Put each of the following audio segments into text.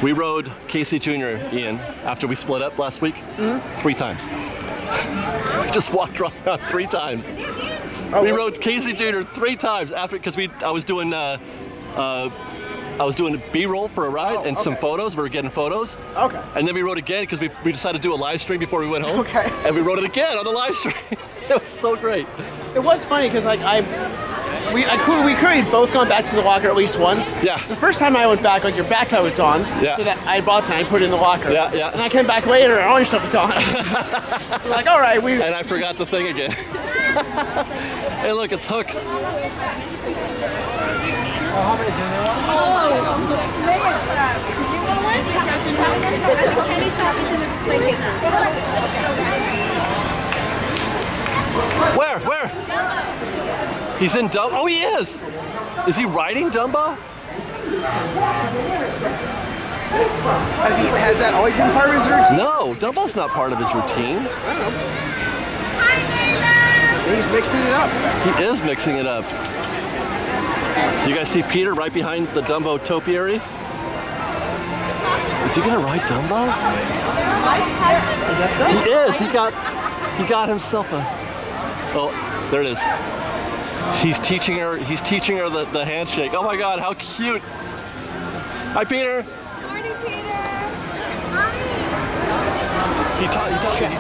We rode Casey Jr., Ian, after we split up last week, 3 times. We just walked around 3 times. Oh, we rode Casey Jr. 3 times after, because I was doing B-roll for a ride and some photos. We were getting photos. Okay. And then we rode again because we decided to do a live stream before we went home. Okay. And we rode it again on the live stream. It was so great. It was funny because like we currently both gone back to the locker at least once. Yeah. So the first time I went back, like your backpack was gone. Yeah. So that I bought it and I put it in the locker. Yeah, yeah. And I came back later and all your stuff was gone. We're like, all right, And I forgot the thing again. Hey, look, it's Hook. Where? He's in Dumbo. Oh, he is. Is he riding Dumbo? Has that always been part of his routine? No, Dumbo's not part of his routine. I don't know. Maybe he's mixing it up. He is mixing it up. You guys see Peter right behind the Dumbo topiary? Is he gonna ride Dumbo? I guess so. He is. He got himself a. Oh, there it is. He's teaching her the handshake. Oh my God, how cute! Hi, Peter. Morning, Peter. He taught the handshake.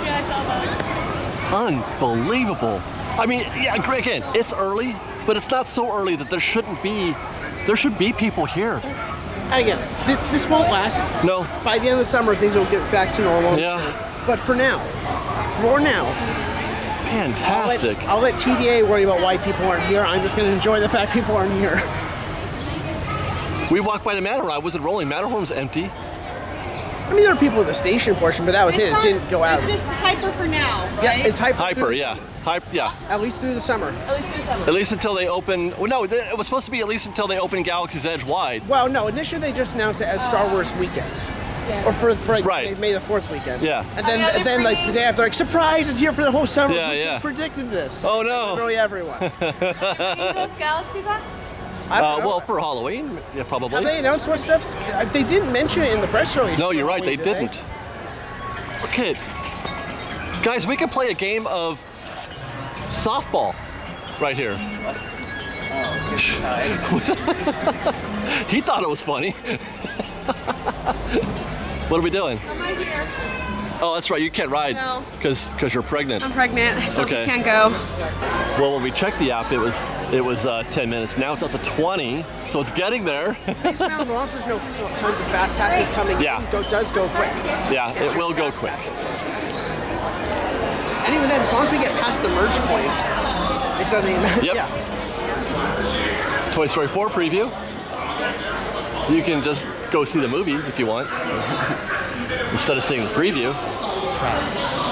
Yeah, I saw that. Unbelievable. I mean, yeah, again, it's early, but it's not so early that there should be people here. And again, this won't last. No. By the end of the summer, things will get back to normal. Yeah. But for now, Fantastic. I'll let TDA worry about why people aren't here. I'm just going to enjoy the fact people aren't here. We walked by the Matterhorn. I wasn't rolling. Matterhorn's empty. I mean, there are people at the station portion, but that was it. It didn't go out. It's just hyper for now. Right? Yeah, it's hyper. Hyper, yeah. Yeah. At least through the summer. At least through summer. At least until they open. Well, no, it was supposed to be at least until they open Galaxy's Edge wide. Well, no, initially they just announced it as Star Wars weekend. Yeah. Or for Right. May the 4th weekend. Yeah. And Oh, yeah, they're then like the day after, like, surprise, it's here for the whole summer. Yeah, We yeah. predicted this. Oh no. Literally everyone. Those Galaxy Pack? I don't know. Well, for Halloween, yeah, probably. Have they announced what stuff? They didn't mention it in the press release. No, for you're right. They Halloween, did didn't. Okay, guys, we could play a game of softball right here. He thought it was funny. What are we doing? I'm right here. Oh, that's right. You can't ride No. because you're pregnant. I'm pregnant, so Okay. can't go. Well, when we checked the app, it was 10 minutes. Now it's up to 20, so it's getting there. Space Mountain, as long as there's no tons of fast passes coming Yeah. in, does go quick. Yeah, It's it just will go fast quick. passes. And even then, as long as we get past the merge point, it doesn't even matter. Yep. Yeah. Toy Story 4 preview. You can just go see the movie if you want, instead of seeing the preview.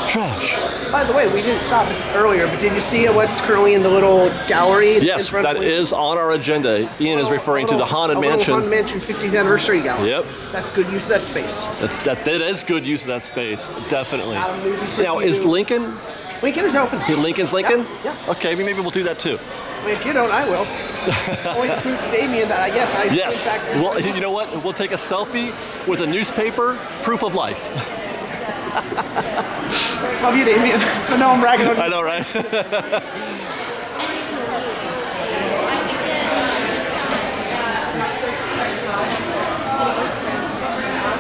Trash. By the way, we didn't stop it earlier, but did you see what's currently in the little gallery? Yes, in front that of is on our agenda. Ian is referring to the Haunted Mansion. Haunted Mansion 50th anniversary gallery. Yep. That's good use of that space. That is good use of that space, definitely. Not a movie for Now, you. is Lincoln? Lincoln is open. Lincoln's Lincoln? Yeah. Okay, maybe we'll do that too. Well, if you don't, I will. Only to prove to Damien that I guess I Yes. went back to. Well, you know what? We'll take a selfie with a newspaper, proof of life. Love you, Damien. I know I'm ragging on you. I know, right?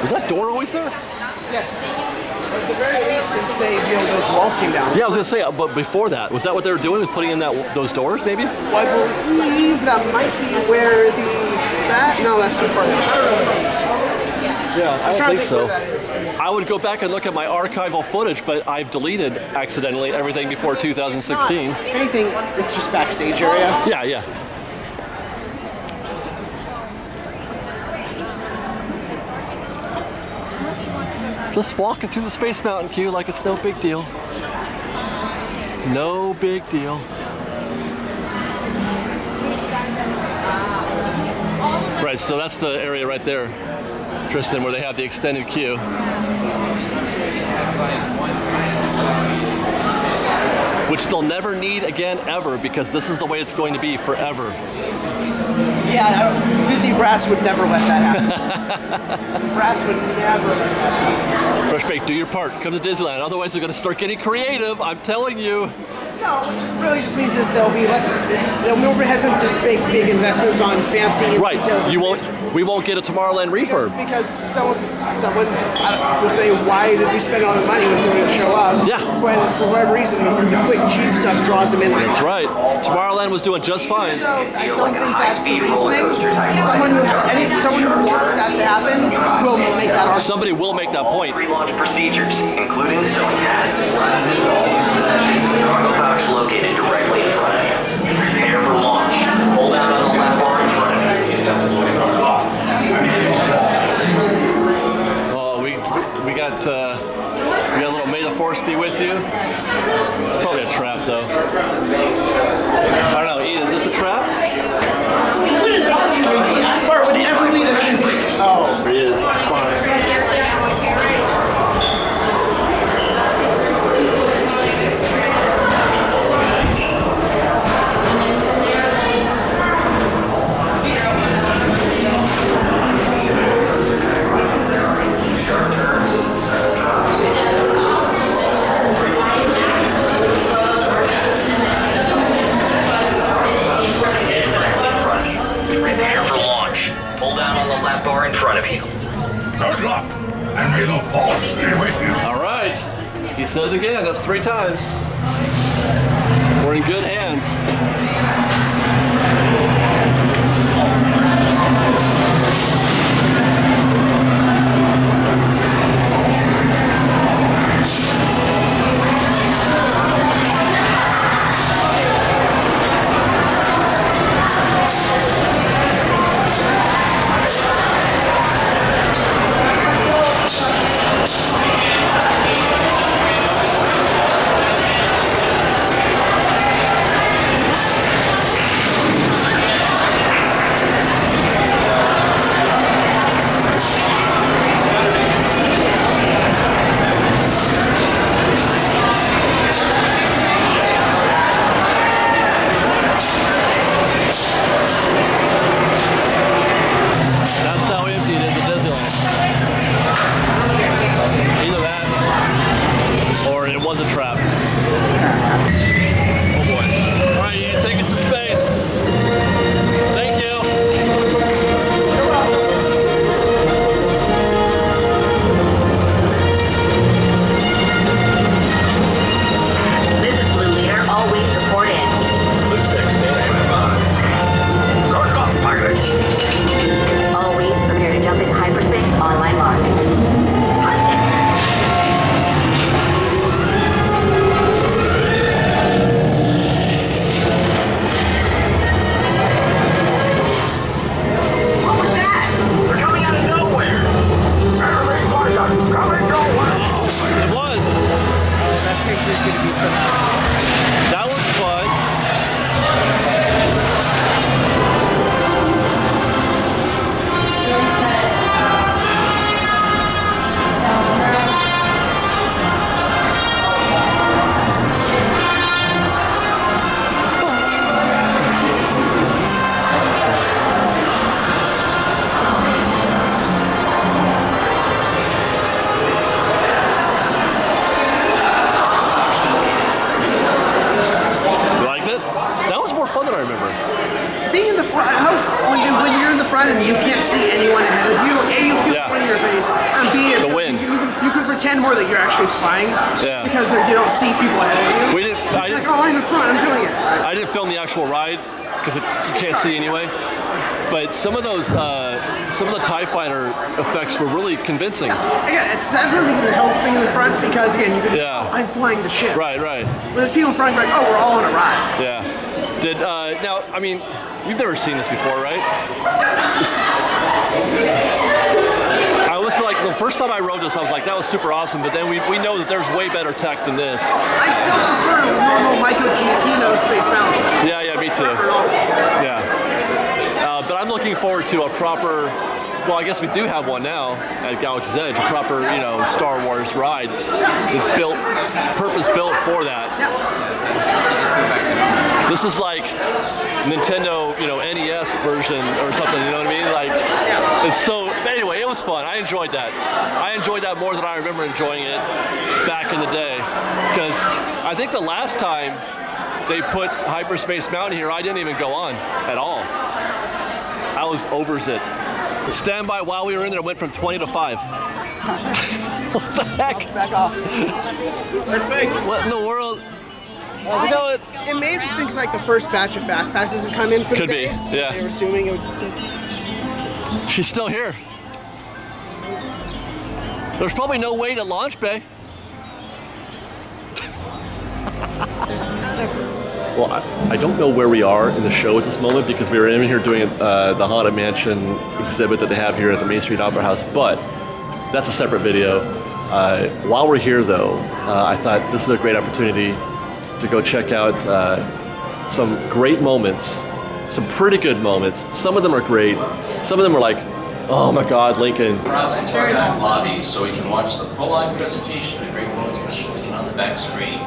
Was that door always there? Yes. At the very least, since those walls came down. Yeah, I was gonna say, but before that, was that what they were doing? Was putting in those doors, maybe? Well, I believe that might be where the no, that's too far. Yeah, I was don't trying think to so. think where that is. I would go back and look at my archival footage, but I've deleted accidentally everything before 2016. If anything, it's just backstage area. Yeah. Just walking through the Space Mountain queue like it's no big deal. No big deal. Right, so that's the area right there, Tristan, where they have the extended queue. Which they'll never need again ever, because this is the way it's going to be forever. Yeah, Disney brass would never let that happen. Brass would never let that happen. Fresh Baked, do your part. Come to Disneyland. Otherwise, they're going to start getting creative. I'm telling you. No, which really just means is they'll be more hesitant to make big investments on fancy and Right. detailed You won't. destinations. We won't get a Tomorrowland refurb. Because someone will say, why did we spend all the money when we didn't show up? Yeah. When for whatever reason, the quick, cheap stuff draws them in. That's right. Tomorrowland was doing just fine. So I don't think that's the reasoning. Someone who wants that to happen will make that argument. Somebody will make that point. Pre-launch procedures, including sewing hats, glasses, and all these possessions in the cargo pouch located directly in front of you. Prepare for launch. Hold down on the lap bar in front of you. Oh, we got a little May the Force be with you. It's probably a trap though. I don't know, Ian, is this a trap? Or it would never lead us into. Oh. It is. Fine. Prepare for launch. Hold down on the lap bar in front of you. Good luck, and may the force be with you. All right. He said it again. That's 3 times. We're in good hands. That's how empty it is at Disneyland. Either that, or it was a trap. Oh boy. All right, you take us to space. Thank you. This is Blue Leader. All wings report in. Good luck, pilot. All wings prepare to jump into hyperspace online lock. What was that? They're coming out of nowhere. Everybody quiet up. Coming nowhere. It was. That picture is going to be so. That was fun. You liked it? That was more fun than I remember. Being in the front, when you're in the front and you can't see anyone ahead of you, A, you feel Yeah. the wind in your face, and B, The wind. You can pretend more that you're actually flying Yeah. because you don't see people ahead of you. We didn't. So I it's like, didn't, oh, I'm in front, I'm doing it. I didn't film the actual ride because you can't see anyway. But some of those, some of the TIE Fighter effects were really convincing. Again, that's one of the things that helps being in the front because, again, you can, Yeah. oh, I'm flying the ship. Right, right. When there's people in front, you're like, oh, we're all on a ride. Yeah. Did now? I mean, you've never seen this before, right? I always feel like the first time I rode this, I was like, that was super awesome. But then we know that there's way better tech than this. I still prefer normal Michael Giacchino Space Mountain. Yeah, yeah, me too. Forever and always. Yeah. But I'm looking forward to a proper well, I guess we do have one now at Galaxy's Edge, a proper, you know, Star Wars ride. It's built, purpose-built for that. This is like Nintendo, you know, NES version or something, you know what I mean? Like, it's so, anyway, it was fun. I enjoyed that. I enjoyed that more than I remember enjoying it back in the day. Because I think the last time they put Hyperspace Mountain here, I didn't even go on at all. I was overs it. Standby while we were in there went from 20 to 5. What the heck? Back off. There's big. What in the world? You know, It may have just been like the first batch of fast passes had come in for the day. Could be, So yeah. they were assuming it would. She's still here. There's probably no wait at launch bay. Well, I don't know where we are in the show at this moment because we were in here doing the Haunted Mansion exhibit that they have here at the Main Street Opera House, but that's a separate video. While we're here though, I thought this is a great opportunity to go check out some great moments, some pretty good moments. Some of them are great. Some of them are like, oh my God, Lincoln. Across the entire back lobby so we can watch the prologue presentation of Great Moments with Mr. Lincoln on the back screen.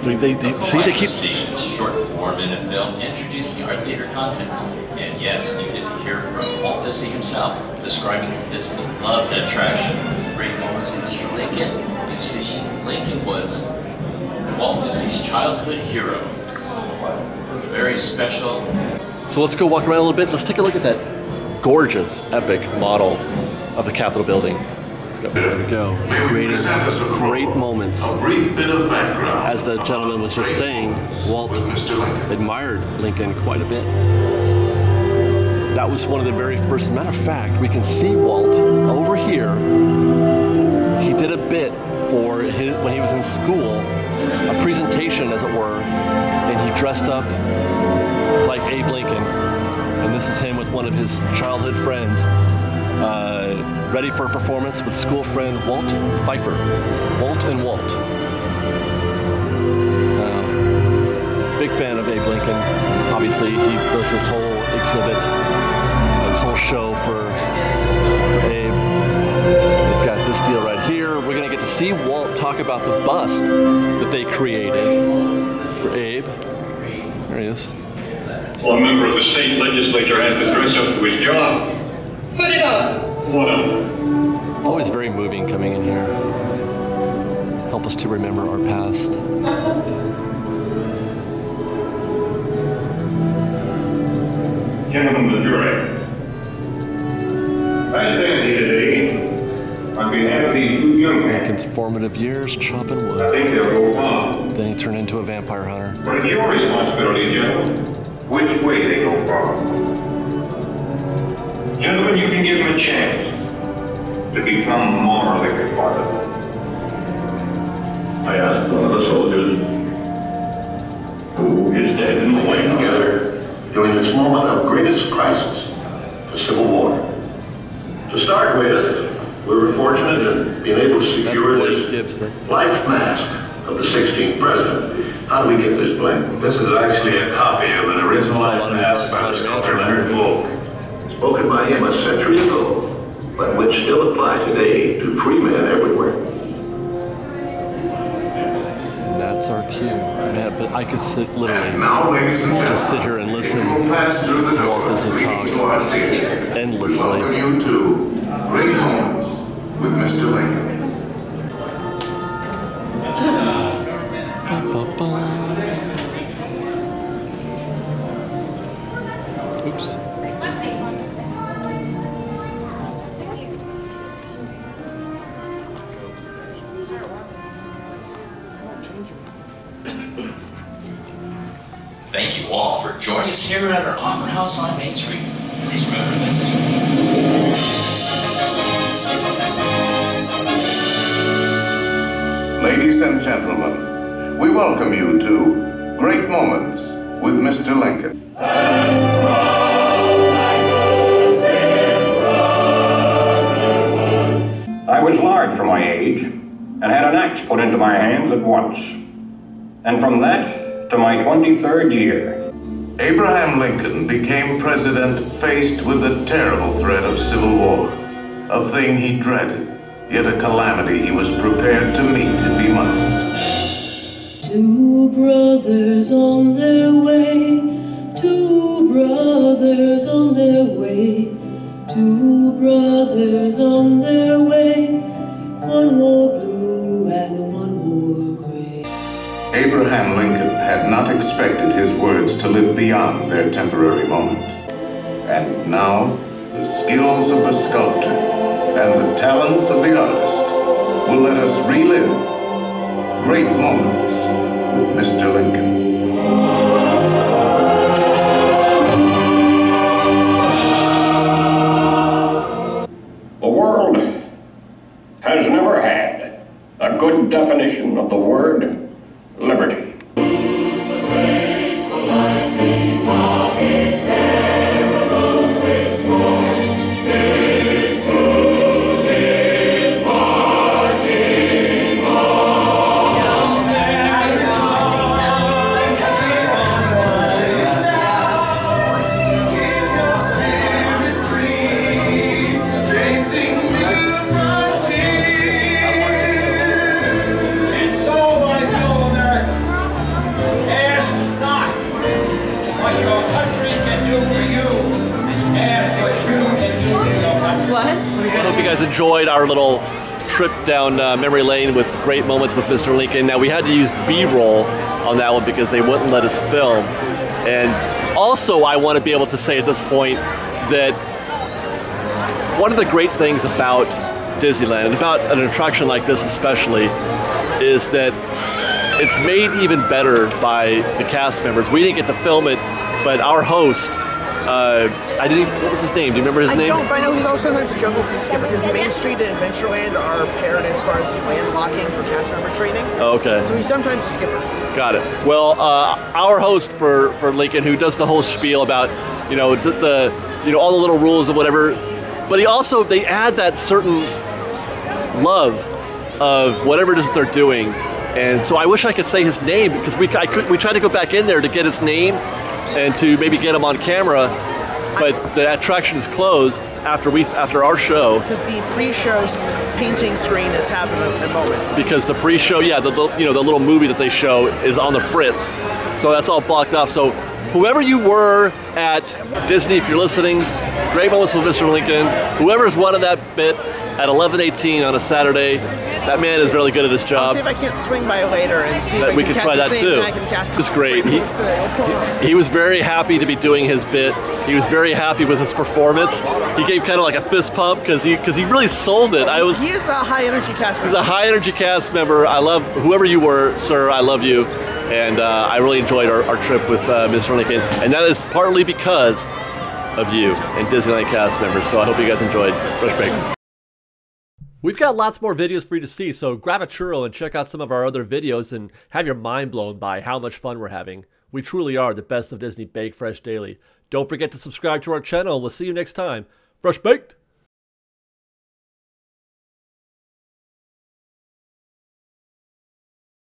They see, they keep. Presentation's short form in a film introducing our theater contents. And yes, you get to hear from Walt Disney himself describing this beloved attraction, Great Moments with Mr. Lincoln. You see, Lincoln was Walt Disney's childhood hero. So it's very special. So let's go walk around a little bit. Let's take a look at that gorgeous, epic model of the Capitol building. Let's go. There we go. Creating great moments. A brief bit of background. As the gentleman was just saying, Walt admired Lincoln quite a bit. That was one of the very first. As a matter of fact, we can see Walt over here. He did a bit for his, when he was in school, a presentation, as it were, and he dressed up like Abe Lincoln. And this is him with one of his childhood friends, ready for a performance with school friend Walt Pfeiffer. Walt and Walt. Big fan of Abe Lincoln. Obviously, he does this whole exhibit, this whole show for Abe. They've got this deal right here. We're gonna get to see Walt talk about the bust that they created for Abe. There he is. Well, a member of the state legislature had to dress up to his job. Put it on. What up? Always very moving coming in here. Help us to remember our past. Gentlemen of the jury, I stand here today on behalf of these two young men. Lincoln's formative years chopping I wood. think they'll go far. Then he turned into a vampire hunter. But it's your responsibility, gentlemen, which way they go far. Gentlemen, you can give them a chance to become morally responsible. I asked one of the soldiers who is dead in the way together During this moment of greatest crisis, the Civil War. To start with, we were fortunate in being able to secure this life mask of the 16th president. How do we get this blank? This is actually a copy of an original life mask by the sculptor Leonard Volk. Spoken by him a century ago, but which still apply today to free men everywhere. That's our cue. Man, but I could sit literally Now, ladies and gentlemen, just sit here and listen we will pass through the to Walt doors Disney leading talk to our theater. We endlessly. welcome you to Great Moments with Mr. Lincoln. Oops. Thank you all for joining us here at our Opera House on Main Street. Please remember that. Ladies and gentlemen, we welcome you to Great Moments with Mr. Lincoln. I was large for my age and had an axe put into my hands at once. And from that to my 23rd year, Abraham Lincoln became president faced with the terrible threat of civil war, a thing he dreaded, yet a calamity he was prepared to meet if he must. Two brothers on their way, two brothers on their way, two brothers on their way, one wore blue and one wore gray. Abraham Lincoln had not expected his words to live beyond their temporary moment. And now, the skills of the sculptor and the talents of the artist will let us relive great moments with Mr. Lincoln. The world has never had a good definition of the word liberty. Enjoyed our little trip down memory lane with great moments with Mr. Lincoln. Now we had to use B-roll on that one because they wouldn't let us film. And also I want to be able to say at this point that one of the great things about Disneyland, and about an attraction like this especially, is that it's made even better by the cast members. We didn't get to film it, but our host, what was his name? Do you remember his name? I don't, but I know he's also sometimes a Jungle Cruise skipper because Main Street and Adventureland are paired as far as land blocking for cast member training. Oh, okay. So he's sometimes a skipper. Got it. Well, our host for Lincoln, who does the whole spiel about, you know, all the little rules and whatever, but they add that certain love of whatever it is that they're doing. And so I wish I could say his name because we tried to go back in there to get his name and to maybe get him on camera, but the attraction is closed after our show. Because the pre-show's painting screen is having a moment. Because the pre-show, yeah, the little movie that they show is on the Fritz, so that's all blocked off. So whoever you were at Disney, if you're listening, great moments with Mr. Lincoln. Whoever's running that bit at 11:18 on a Saturday, that man is really good at his job. I'll see if I can't swing by later and see if we can try that too. It's great. He was very happy to be doing his bit. He was very happy with his performance. He gave kind of like a fist pump because he really sold it. He is a high energy cast member. He's a high energy cast member. I love whoever you were, sir. I love you, and I really enjoyed our trip with Mr. Lincoln, and that is partly because of you and Disneyland cast members. So I hope you guys enjoyed Fresh Baked. We've got lots more videos for you to see, so grab a churro and check out some of our other videos and have your mind blown by how much fun we're having. We truly are the best of Disney Bake Fresh Daily. Don't forget to subscribe to our channel, and we'll see you next time. Fresh Baked!